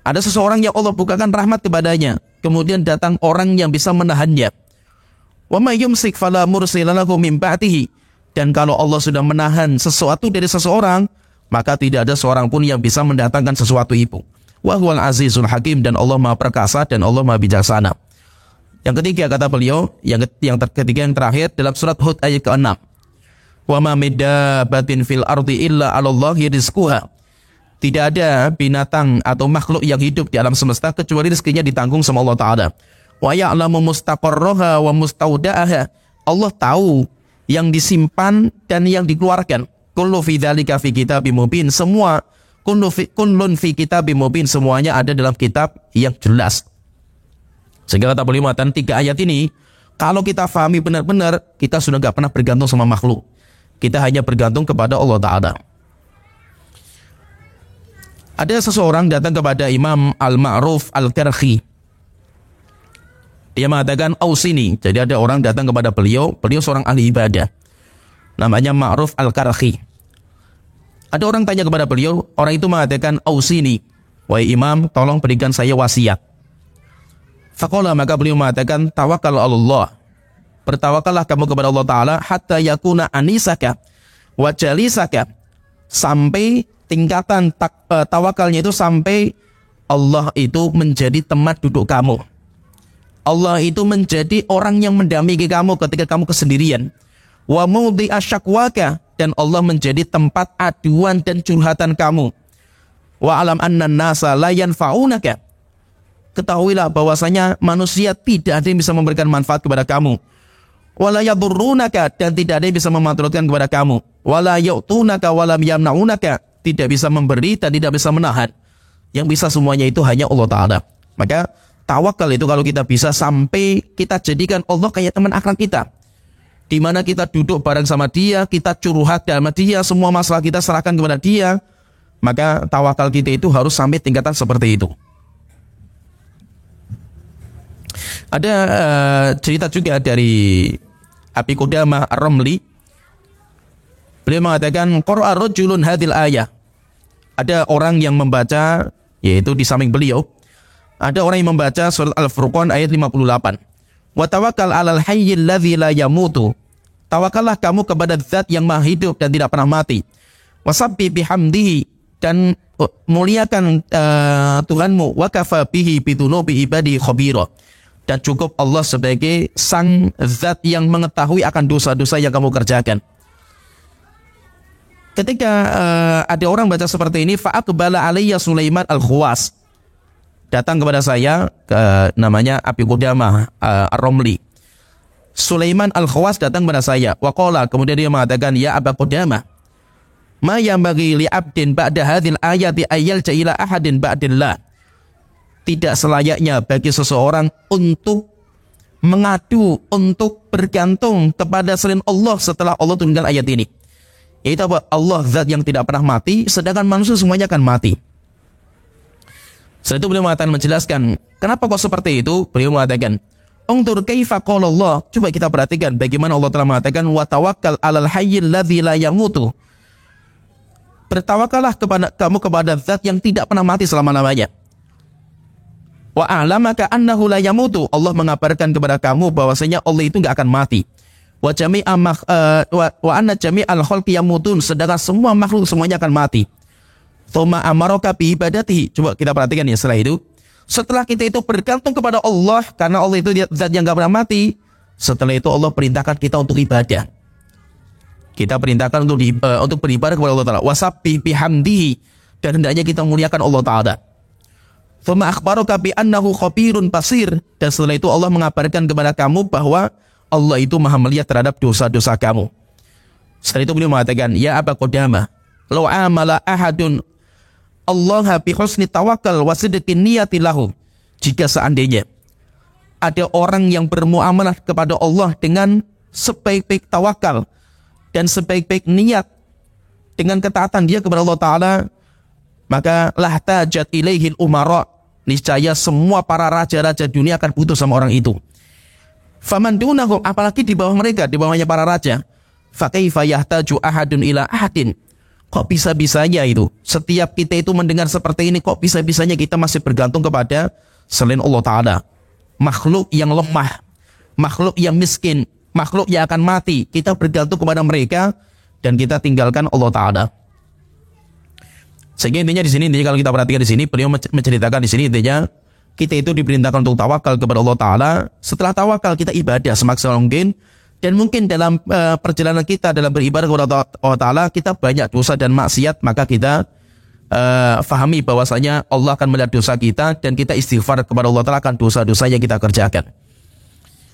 Ada seseorang yang Allah bukakan rahmat kepadanya, kemudian datang orang yang bisa menahannya. Wa may yumsik fala mursila lahu min ba'dihi. Dan kalau Allah sudah menahan sesuatu dari seseorang, maka tidak ada seorang pun yang bisa mendatangkan sesuatu itu. Wa huwal azizul hakim, dan Allah Maha perkasa dan Allah Maha bijaksana. Yang ketiga kata beliau, yang ketiga yang terakhir dalam surat Hud ayat ke-6. Wa ma middabatin fil ardi illa 'alallahi rizquha. Tidak ada binatang atau makhluk yang hidup di alam semesta kecuali rezekinya ditanggung sama Allah Ta'ala. Wa ya'lamu mustaqarraha wa mustaudaha. Allah tahu yang disimpan dan yang dikeluarkan. Kullu fi dzalika fi kitabim mubin. Semua kullun fi kitabim mubin, semuanya ada dalam kitab yang jelas. Sehingga kata beliau mengatakan 3 ayat ini, kalau kita fahami benar-benar, kita sudah enggak pernah bergantung sama makhluk. Kita hanya bergantung kepada Allah Ta'ala. Ada seseorang datang kepada Imam Al-Ma'ruf Al-Karhi. Dia mengatakan ausini. Jadi ada orang datang kepada beliau seorang ahli ibadah. Namanya Ma'ruf Al-Karhi. Ada orang tanya kepada beliau, orang itu mengatakan ausini. Wahai Imam, tolong berikan saya wasiat. Faqala, maka beliau mengatakan tawakkal Allah. Bertawakallah kamu kepada Allah Ta'ala hatta yakuna anisaka wa jalisaka. Sampai tingkatan tawakalnya itu sampai Allah itu menjadi tempat duduk kamu. Allah itu menjadi orang yang mendampingi kamu ketika kamu kesendirian. Wa mawdi asyakwaka, dan Allah menjadi tempat aduan dan curhatan kamu. Wa alam anna nasa la yanfa'unaka. Ketahuilah bahwasanya manusia tidak ada yang bisa memberikan manfaat kepada kamu. Wala yadurrunaka, dan tidak ada yang bisa memanfaatkan kepada kamu. Wala yu'tunaka walam yamna'unaka, tidak bisa memberi dan tidak bisa menahan. Yang bisa semuanya itu hanya Allah Ta'ala. Maka tawakal itu kalau kita bisa sampai kita jadikan Allah kayak teman akrab kita, di mana kita duduk bareng sama dia, kita curhat sama dia, semua masalah kita serahkan kepada dia, maka tawakal kita itu harus sampai tingkatan seperti itu. Ada cerita juga dari Abi Qudamah Ar-Ramli. Beliau mengatakan, qara'a rajulun hadhil ayah. Ada orang yang membaca, yaitu di samping beliau, ada orang yang membaca surat Al-Furqan ayat 58. Wa tawakkal 'alal hayyil ladzi la yamutu. Tawakallah kamu kepada zat yang maha hidup dan tidak pernah mati. Wasabbih bihamdihi, dan muliakan Tuhanmu, wa kafa bihi bidunubi ibadi khabira. Dan cukup Allah sebagai sang zat yang mengetahui akan dosa-dosa yang kamu kerjakan. Ketika ada orang baca seperti ini, fa'aqbala alayya Sulaiman al-Khawas. Datang kepada saya, namanya Abi Qudamah Ar-Ramli. Sulaiman al-Khawas datang kepada saya. Wa qala, kemudian dia mengatakan, ya Aba Qudamah, ma yanbaghi li 'abdin ba'da hadhil ayati ayyalja ila ahadin ba'dillah. Tidak selayaknya bagi seseorang untuk mengadu, untuk bergantung kepada selain Allah setelah Allah turunkan ayat ini. Yaitu apa? Allah zat yang tidak pernah mati, sedangkan manusia semuanya akan mati. Setelah itu beliau mengatakan, menjelaskan kenapa kok seperti itu. Beliau mengatakan, unzur kaifa qala Allah. Coba kita perhatikan bagaimana Allah telah mengatakan, wa tawakkal 'alal hayyil ladzi la yamutu. Bertawakallah kamu kepada zat yang tidak pernah mati selama-lamanya. Wa a'lamaka annahu la yamutu. Allah mengabarkan kepada kamu bahwasanya Allah itu enggak akan mati. Wa anna jami'al khalqi yamutun, sedangkan semua makhluk semuanya akan mati. Tsumma amaraka bi ibadatihi. Coba kita perhatikan ya, setelah itu, setelah kita itu bergantung kepada Allah karena Allah itu zat yang enggak pernah mati, setelah itu Allah perintahkan kita untuk ibadah. Kita perintahkan untuk beribadah kepada Allah Ta'ala. Wasabbih bihamdihi, dan hendaknya kita muliakan Allah Ta'ala. Tsumma akhbaraka bi annahu khabirun basir, dan setelah itu Allah mengabarkan kepada kamu bahwa Allah itu maha melihat terhadap dosa-dosa kamu. Setelah itu beliau mengatakan, ya Aba Qudamah, law amala ahadun Allah bi husni tawakkal wa sidqin niyati lahu. Jika seandainya ada orang yang bermuamalah kepada Allah dengan sebaik-baik tawakal dan sebaik-baik niat dengan ketaatan dia kepada Allah Ta'ala, maka lahtajat ilaihil umara, niscaya semua para raja-raja dunia akan butuh sama orang itu. Faman dunahum, apalagi di bawah mereka, di bawahnya para raja. Fa kaifa yahtaju ahadun ila ahadin. Kok bisa-bisanya itu setiap kita itu mendengar seperti ini, kok bisa-bisanya kita masih bergantung kepada selain Allah Ta'ala. Makhluk yang lemah, makhluk yang miskin, makhluk yang akan mati, kita bergantung kepada mereka dan kita tinggalkan Allah Ta'ala. Sehingga intinya di sini, kalau kita perhatikan di sini, beliau menceritakan di sini intinya kita itu diperintahkan untuk tawakal kepada Allah Ta'ala. Setelah tawakal kita ibadah semaksimal mungkin, dan mungkin dalam perjalanan kita dalam beribadah kepada Allah Ta'ala kita banyak dosa dan maksiat, maka kita fahami bahwasanya Allah akan melihat dosa kita dan kita istighfar kepada Allah Ta'ala akan dosa-dosa yang kita kerjakan.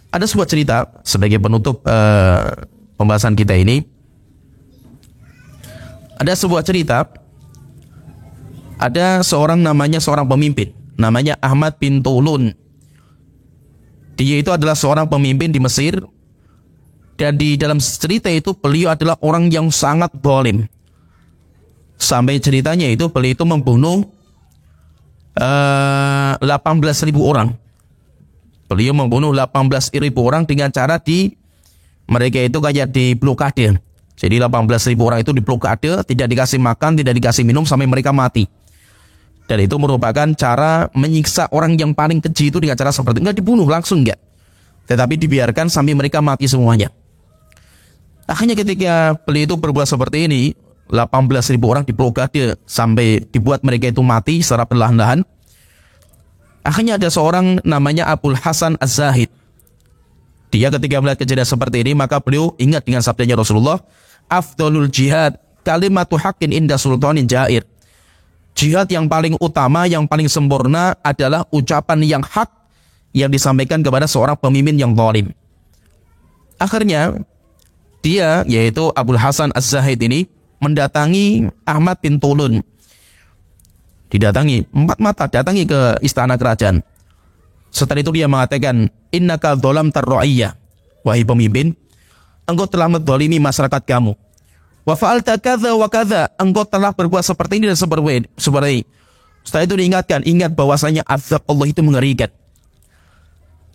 Ada sebuah cerita sebagai penutup pembahasan kita ini. Ada sebuah cerita, ada seorang pemimpin namanya Ahmad bin Tulun. Dia itu adalah seorang pemimpin di Mesir, dan di dalam cerita itu beliau adalah orang yang sangat zalim. Sampai ceritanya itu beliau itu membunuh 18.000 orang. Beliau membunuh 18.000 orang dengan cara mereka itu kayak di blokade. Jadi 18.000 orang itu di blokade, tidak dikasih makan, tidak dikasih minum sampai mereka mati. Dan itu merupakan cara menyiksa orang yang paling keji itu dengan cara seperti itu. Enggak dibunuh langsung, enggak, tetapi dibiarkan sampai mereka mati semuanya. Akhirnya ketika beliau itu berbuat seperti ini, 18.000 orang diblokade sampai dibuat mereka itu mati secara perlahan-lahan. Akhirnya ada seorang namanya Abul Hasan Az-Zahid. Dia ketika melihat kejadian seperti ini, maka beliau ingat dengan sabdanya Rasulullah, afdalul jihad kalimatu haqqin inda sultanin jair. Jihad yang paling utama, yang paling sempurna adalah ucapan yang hak yang disampaikan kepada seorang pemimpin yang zalim. Akhirnya dia, yaitu Abul Hasan Az-Zahid ini, mendatangi Ahmad bin Tulun. Didatangi, 4 mata datangi ke istana kerajaan. Setelah itu dia mengatakan, innaka dzalamtar ra'iyah. Wahai pemimpin, engkau telah menzalimi masyarakat kamu. Wa fa'alta kadza wa kadza, engkau telah berbuat seperti ini dan seperti ini. Setelah itu diingatkan, ingat bahwasanya azab Allah itu mengerikan.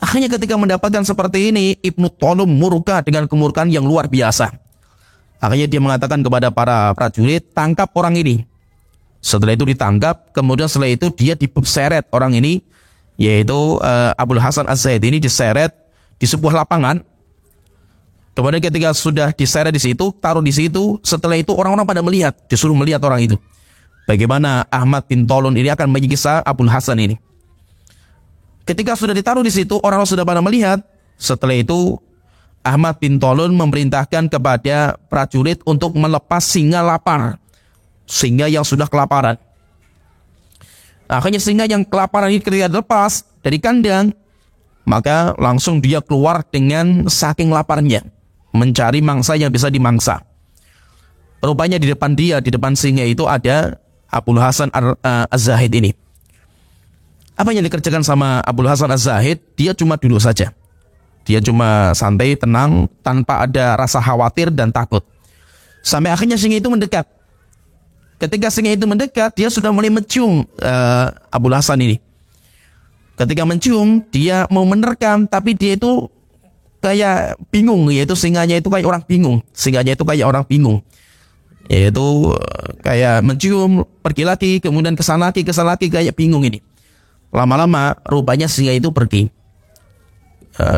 Akhirnya ketika mendapatkan seperti ini, Ibnu Talum murka dengan kemurkaan yang luar biasa. Akhirnya dia mengatakan kepada para prajurit, tangkap orang ini. Setelah itu ditangkap, kemudian setelah itu dia diseret orang ini, yaitu Abul Hasan Az-Zahid ini diseret di sebuah lapangan. Kemudian ketika sudah diseret di situ, taruh di situ, setelah itu orang-orang pada melihat, disuruh melihat orang itu. Bagaimana Ahmad bin Tolun ini akan menyiksa Abul Hasan ini. Ketika sudah ditaruh di situ, orang-orang sudah pada melihat. Setelah itu, Ahmad bin Tolun memerintahkan kepada prajurit untuk melepas singa lapar. Singa yang sudah kelaparan. Akhirnya singa yang kelaparan ini ketika dilepas dari kandang, maka langsung dia keluar dengan saking laparnya, mencari mangsa yang bisa dimangsa. Rupanya di depan dia, di depan singa itu ada Abul Hasan Az-Zahid ini. Apa yang dikerjakan sama Abul Hasan Az-Zahid? Dia cuma duduk saja. Dia cuma santai, tenang, tanpa ada rasa khawatir dan takut. Sampai akhirnya singa itu mendekat. Ketika singa itu mendekat, dia sudah mulai mencium Abul Hasan ini. Ketika mencium, dia mau menerkam, tapi dia itu kayak bingung, yaitu singanya itu kayak orang bingung. Singanya itu kayak orang bingung. Yaitu kayak mencium, pergi lagi, kemudian kesana lagi, kayak bingung ini. Lama-lama rupanya singa itu pergi.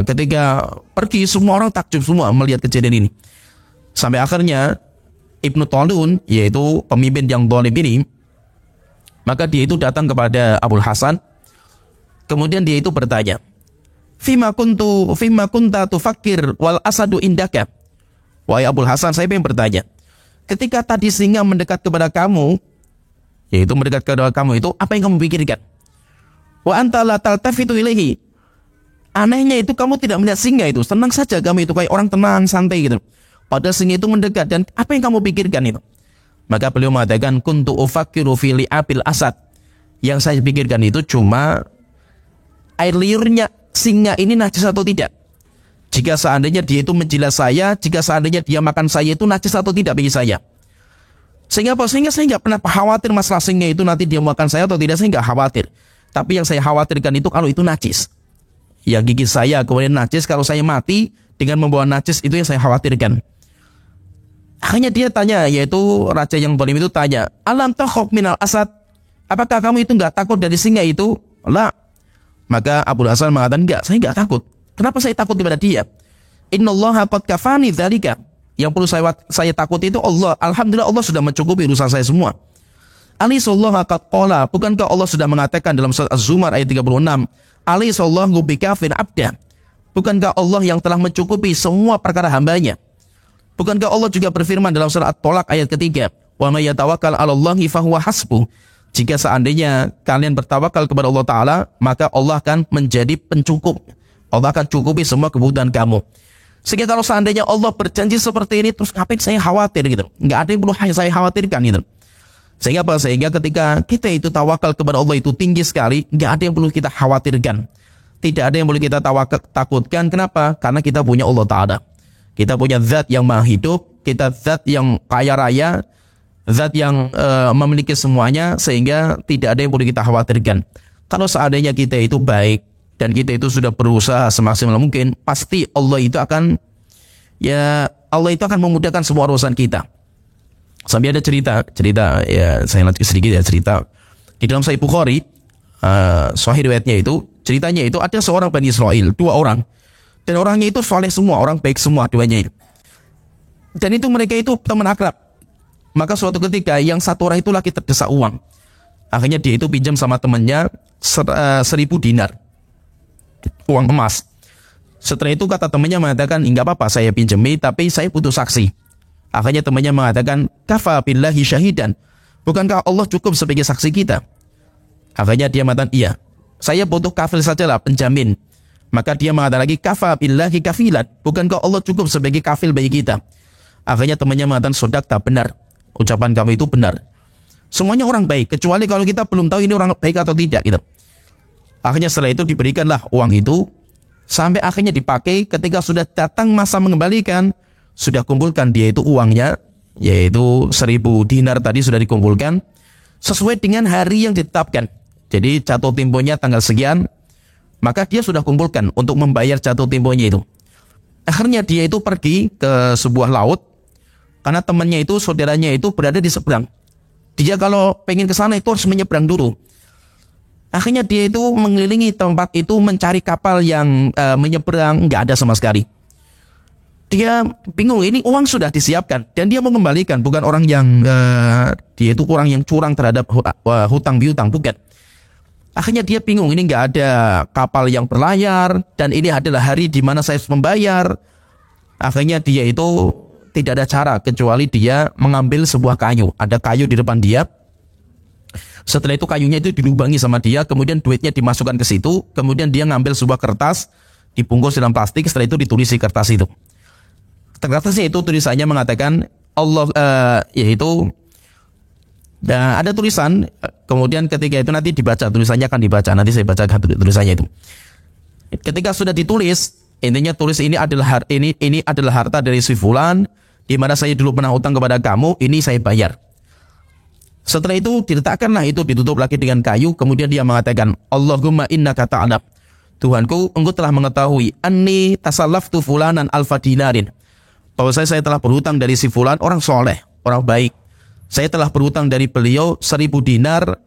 Ketika pergi, semua orang takjub semua melihat kejadian ini. Sampai akhirnya Ibnu Talun, yaitu pemimpin yang zalim ini, maka dia itu datang kepada Abul Hasan. Kemudian dia itu bertanya, Fima kunta tufakkir wal asadu indaka. Wahai Abul Hasan, saya ingin bertanya, ketika tadi singa mendekat kepada kamu, yaitu mendekat kepada kamu itu, apa yang kamu pikirkan? Wa anta la taltafitu ilaihi. Anehnya itu kamu tidak melihat singa itu, tenang saja kamu itu kayak orang tenang, santai gitu. Padahal singa itu mendekat, dan apa yang kamu pikirkan itu? Maka beliau mengatakan, kuntu ufakkiru fi li'abil asad. Yang saya pikirkan itu cuma air liurnya singa ini najis atau tidak. Jika seandainya dia itu menjilat saya, jika seandainya dia makan saya itu najis atau tidak bagi saya. Sehingga apa? Sehingga saya nggak pernah khawatir masalah singa itu nanti dia makan saya atau tidak, saya nggak khawatir. Tapi yang saya khawatirkan itu kalau itu najis. Ya gigi saya kemudian najis, kalau saya mati dengan membawa najis, itu yang saya khawatirkan. Akhirnya dia tanya, yaitu raja yang zalim itu tanya, alam takhaf minal asad? Apakah kamu itu enggak takut dari singa itu? La. Maka Abul Hasan mengatakan, enggak, saya enggak takut. Kenapa saya takut kepada dia? Innallaha qad kafani dzalika. Yang perlu saya takut itu Allah. Alhamdulillah Allah sudah mencukupi urusan saya semua. Alisallahu qad qala, bukankah Allah sudah mengatakan dalam surat Az-Zumar ayat 36, Alisallahu bikafin abda. Bukankah Allah yang telah mencukupi semua perkara hambanya? Bukankah Allah juga berfirman dalam surat At-Tolak ayat ketiga, wa may yatawakkal 'alallahi fahuwa hasbuh. Jika seandainya kalian bertawakal kepada Allah Ta'ala, maka Allah akan menjadi pencukup. Allah akan cukupi semua kebutuhan kamu. Sehingga kalau seandainya Allah berjanji seperti ini, terus ngapain saya khawatir gitu? Nggak ada yang perlu saya khawatirkan gitu. Sehingga apa? Sehingga ketika kita itu tawakal kepada Allah itu tinggi sekali, nggak ada yang perlu kita khawatirkan. Tidak ada yang perlu kita takutkan. Kenapa? Karena kita punya Allah Ta'ala. Kita punya zat yang maha hidup, kita zat yang kaya raya, zat yang memiliki semuanya, sehingga tidak ada yang perlu kita khawatirkan. Kalau seandainya kita itu baik, dan kita itu sudah berusaha semaksimal mungkin, pasti Allah itu akan memudahkan semua urusan kita. Sampai ada cerita ya, saya lanjut sedikit ya cerita. Di dalam Sahih Bukhari, sahih riwayatnya itu, ceritanya itu ada seorang Bani Israel, 2 orang. Dan orangnya itu soleh semua, orang baik semua duanya itu. Dan itu mereka itu teman akrab. Maka suatu ketika yang satu orang itu lagi terdesak uang. Akhirnya dia itu pinjam sama temannya 1.000 dinar. Uang emas. Setelah itu kata temannya mengatakan, enggak apa-apa saya pinjami, tapi saya butuh saksi. Akhirnya temannya mengatakan, kafa billahi syahidan. Bukankah Allah cukup sebagai saksi kita? Akhirnya dia mengatakan, iya. Saya butuh kafil sajalah, penjamin. Maka dia mengatakan lagi, kafa billahi kafilan. Bukankah Allah cukup sebagai kafil bagi kita? Akhirnya temannya mengatakan, sodaqta, benar. Ucapan kamu itu benar. Semuanya orang baik, kecuali kalau kita belum tahu ini orang baik atau tidak gitu. Akhirnya setelah itu diberikanlah uang itu, sampai akhirnya dipakai. Ketika sudah datang masa mengembalikan, sudah kumpulkan dia itu uangnya, yaitu 1.000 dinar tadi sudah dikumpulkan sesuai dengan hari yang ditetapkan. Jadi jatuh temponya tanggal sekian, maka dia sudah kumpulkan untuk membayar jatuh temponya itu. Akhirnya dia itu pergi ke sebuah laut, karena temannya itu, saudaranya itu berada di seberang. Dia kalau pengen ke sana itu harus menyeberang dulu. Akhirnya dia itu mengelilingi tempat itu mencari kapal yang menyeberang, nggak ada sama sekali. Dia bingung, ini uang sudah disiapkan dan dia mau kembalikan, bukan orang yang dia itu orang yang curang terhadap hutang piutang, bukan. Akhirnya dia bingung, ini nggak ada kapal yang berlayar dan ini adalah hari di mana saya harus membayar. Akhirnya dia itu tidak ada cara kecuali dia mengambil sebuah kayu. Ada kayu di depan dia. Setelah itu kayunya itu dilubangi sama dia, kemudian duitnya dimasukkan ke situ, kemudian dia ngambil sebuah kertas, dibungkus dalam plastik, setelah itu ditulis di kertas itu. Kertasnya itu tulisannya mengatakan Allah, yaitu ada tulisan, kemudian ketika itu nanti dibaca, tulisannya akan dibaca, nanti saya bacakan tulisannya itu. Ketika sudah ditulis, intinya tulis ini adalah harta dari si fulan, di mana saya dulu pernah hutang kepada kamu, ini saya bayar. Setelah itu diletakkanlah itu, ditutup lagi dengan kayu, kemudian dia mengatakan, Allahumma innaka ta'lam, Tuhanku, engkau telah mengetahui, anni tasallaftu fulanan alfa dinarin, bahwa saya telah berhutang dari si fulan, orang soleh, orang baik. Saya telah berhutang dari beliau 1.000 dinar,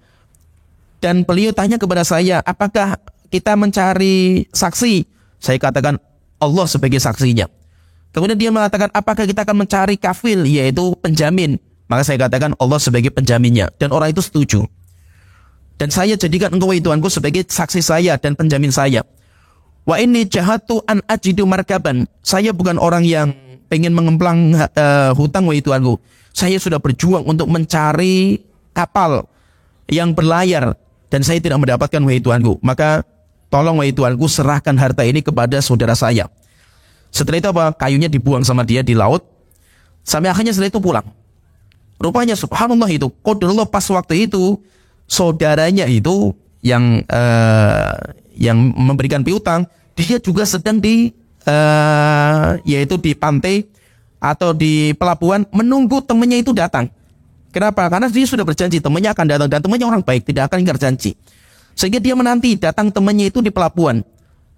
dan beliau tanya kepada saya, apakah kita mencari saksi? Saya katakan, Allah sebagai saksinya. Kemudian dia mengatakan, apakah kita akan mencari kafil, yaitu penjamin? Maka saya katakan, Allah sebagai penjaminnya. Dan orang itu setuju. Dan saya jadikan engkau Tuhanku sebagai saksi saya dan penjamin saya. Wa inni jahatu an ajidu markaban. Saya bukan orang yang pengen mengemplang hutang, wahai Tuhanku. Saya sudah berjuang untuk mencari kapal yang berlayar. Dan saya tidak mendapatkan, wahai Tuhanku. Maka tolong, wahai Tuhanku, serahkan harta ini kepada saudara saya. Setelah itu apa? Kayunya dibuang sama dia di laut. Sampai akhirnya setelah itu pulang. Rupanya subhanallah itu, qadarullah pas waktu itu, saudaranya itu yang memberikan piutang, dia juga sedang yaitu di pantai atau di pelabuhan menunggu temannya itu datang. Kenapa? Karena dia sudah berjanji temannya akan datang, dan temannya orang baik, tidak akan ingkar janji. Sehingga dia menanti datang temannya itu di pelabuhan.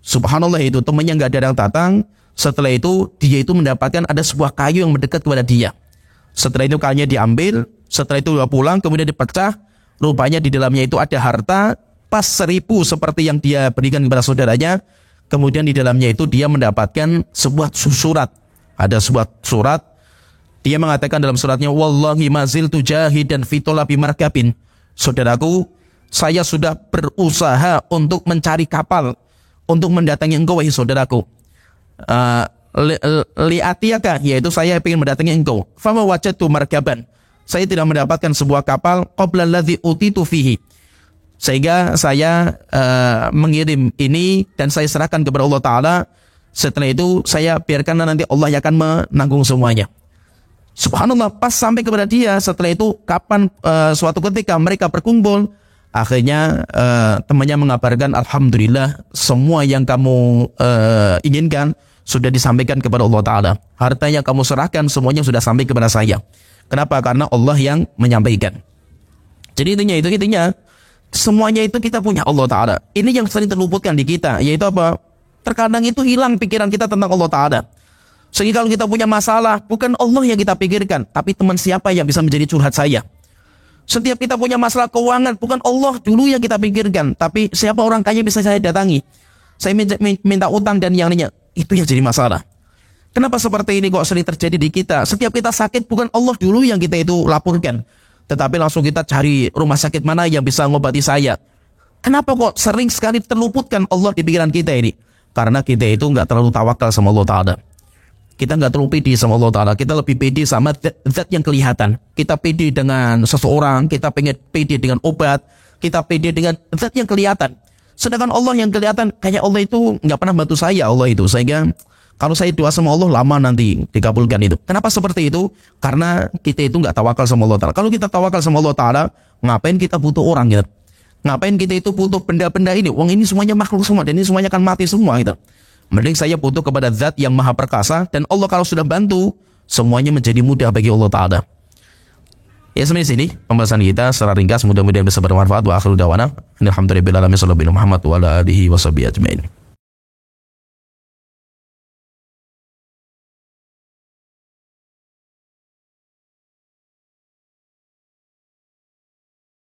Subhanallah itu, temannya nggak datang. Setelah itu dia itu mendapatkan ada sebuah kayu yang mendekat kepada dia. Setelah itu kayunya diambil, setelah itu dia pulang, kemudian dipecah. Rupanya di dalamnya itu ada harta pas 1.000 seperti yang dia berikan kepada saudaranya. Kemudian di dalamnya itu dia mendapatkan sebuah surat. Ada sebuah surat. Dia mengatakan dalam suratnya, wallahi maziltu jahidan fi talabi markabin. Saudaraku, saya sudah berusaha untuk mencari kapal untuk mendatangi engkau, wahai saudaraku. Li'atiyaka, yaitu saya ingin mendatangi engkau. Fama wajadtu markaban. Saya tidak mendapatkan sebuah kapal qabla alladhi utitu fihi. Sehingga saya mengirim ini dan saya serahkan kepada Allah Ta'ala. Setelah itu saya biarkan nanti Allah yang akan menanggung semuanya. Subhanallah, pas sampai kepada dia. Setelah itu kapan suatu ketika mereka berkumpul, akhirnya temannya mengabarkan, alhamdulillah semua yang kamu inginkan sudah disampaikan kepada Allah Ta'ala. Harta yang kamu serahkan semuanya sudah sampai kepada saya. Kenapa? Karena Allah yang menyampaikan. Jadi intinya semuanya itu kita punya Allah Ta'ala. Ini yang sering terluputkan di kita, yaitu apa? Terkadang itu hilang pikiran kita tentang Allah Ta'ala. Sehingga kalau kita punya masalah, bukan Allah yang kita pikirkan, tapi teman siapa yang bisa menjadi curhat saya. Setiap kita punya masalah keuangan, bukan Allah dulu yang kita pikirkan, tapi siapa orang kaya bisa saya datangi. Saya minta utang dan yang lainnya. Itu yang jadi masalah. Kenapa seperti ini kok sering terjadi di kita? Setiap kita sakit, bukan Allah dulu yang kita itu laporkan, tetapi langsung kita cari rumah sakit mana yang bisa ngobati saya. Kenapa kok sering sekali terluputkan Allah di pikiran kita ini? Karena kita itu nggak terlalu tawakal sama Allah Ta'ala. Kita nggak terlalu pede sama Allah Ta'ala. Kita lebih pede sama zat yang kelihatan. Kita pede dengan seseorang, kita pengen pede dengan obat, kita pede dengan zat yang kelihatan. Sedangkan Allah yang kelihatan, kayak Allah itu nggak pernah bantu saya, Allah itu. Sehingga Kalau saya doa sama Allah lama nanti dikabulkan itu. Kenapa seperti itu? Karena kita itu nggak tawakal sama Allah Ta'ala. Kalau kita tawakal sama Allah Ta'ala, ngapain kita butuh orang gitu? Ngapain kita itu butuh benda-benda ini? Wong ini semuanya makhluk semua dan ini semuanya akan mati semua gitu. Mending saya butuh kepada zat yang maha perkasa, dan Allah kalau sudah bantu, semuanya menjadi mudah bagi Allah Ta'ala. Ya, sampai sini pembahasan kita secara ringkas, mudah-mudahan bisa bermanfaat. Wa akhiru dawana alhamdulillahirabbil alamin, sallallahu alaihi wa sallam wa ala alihi wa sahbihi ajmain.